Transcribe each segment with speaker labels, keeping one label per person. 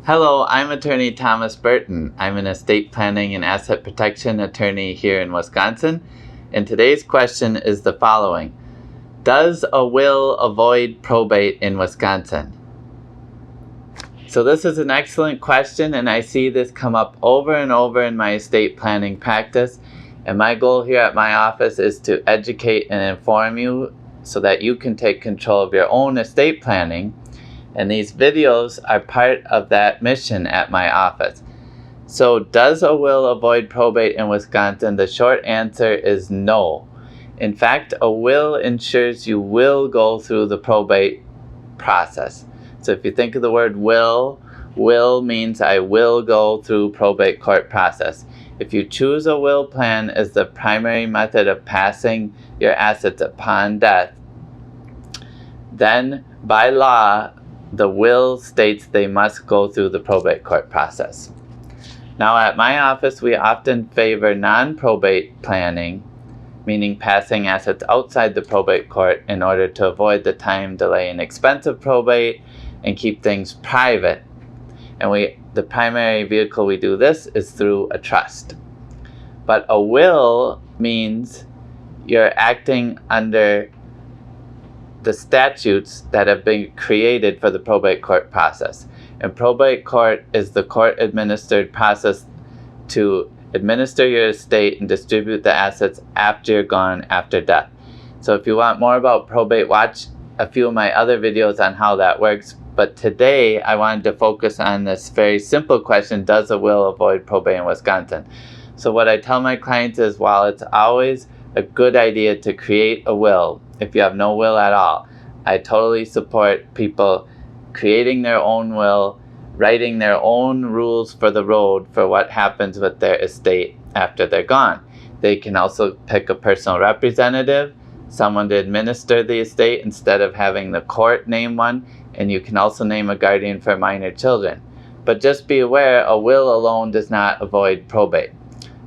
Speaker 1: Hello, I'm attorney Thomas Burton. I'm an estate planning and asset protection attorney here in Wisconsin. And today's question is the following. Does a will avoid probate in Wisconsin? So this is an excellent question, and I see this come up over and over in my estate planning practice. And my goal here at my office is to educate and inform you so that you can take control of your own estate planning. And these videos are part of that mission at my office. So does a will avoid probate in Wisconsin? The short answer is no. In fact, a will ensures you will go through the probate process. So if you think of the word will means I will go through probate court process. If you choose a will plan as the primary method of passing your assets upon death, then by law, the will states they must go through the probate court process. Now at my office, we often favor non-probate planning, meaning passing assets outside the probate court in order to avoid the time, delay, and expense of probate and keep things private. And the primary vehicle we do this is through a trust. But a will means you're acting under the statutes that have been created for the probate court process. And probate court is the court-administered process to administer your estate and distribute the assets after you're gone, after death. So if you want more about probate, watch a few of my other videos on how that works. But today, I wanted to focus on this very simple question, does a will avoid probate in Wisconsin? So what I tell my clients is, while it's always a good idea to create a will, if you have no will at all, I totally support people creating their own will, writing their own rules for the road for what happens with their estate after they're gone. They can also pick a personal representative, someone to administer the estate instead of having the court name one, and you can also name a guardian for minor children. But just be aware, a will alone does not avoid probate.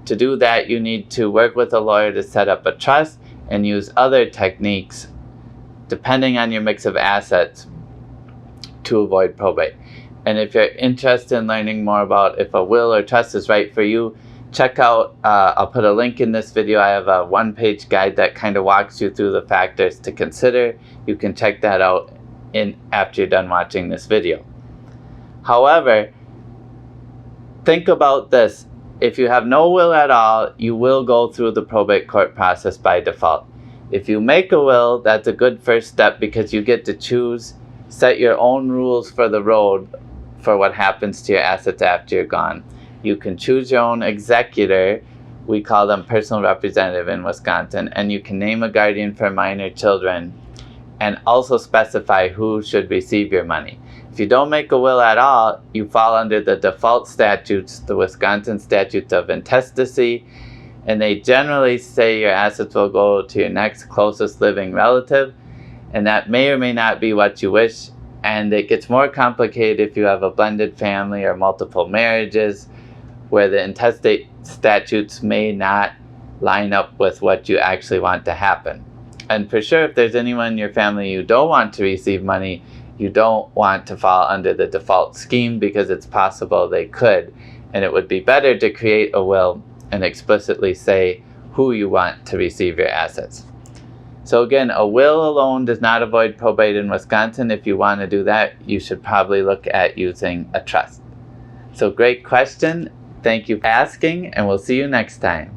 Speaker 1: To do that, you need to work with a lawyer to set up a trust and use other techniques depending on your mix of assets to avoid probate. And if you're interested in learning more about if a will or trust is right for you, check out, I'll put a link in this video. I have a one-page guide that kind of walks you through the factors to consider. You can check that out after you're done watching this video. However, think about this. If you have no will at all, you will go through the probate court process by default. If you make a will, that's a good first step because you get to choose, set your own rules for the road for what happens to your assets after you're gone. You can choose your own executor. We call them personal representative in Wisconsin, and you can name a guardian for minor children and also specify who should receive your money. If you don't make a will at all, you fall under the default statutes, the Wisconsin statutes of intestacy, and they generally say your assets will go to your next closest living relative, and that may or may not be what you wish, and it gets more complicated if you have a blended family or multiple marriages, where the intestate statutes may not line up with what you actually want to happen. And for sure, if there's anyone in your family you don't want to receive money, you don't want to fall under the default scheme because it's possible they could. And it would be better to create a will and explicitly say who you want to receive your assets. So again, a will alone does not avoid probate in Wisconsin. If you want to do that, you should probably look at using a trust. So great question. Thank you for asking, and we'll see you next time.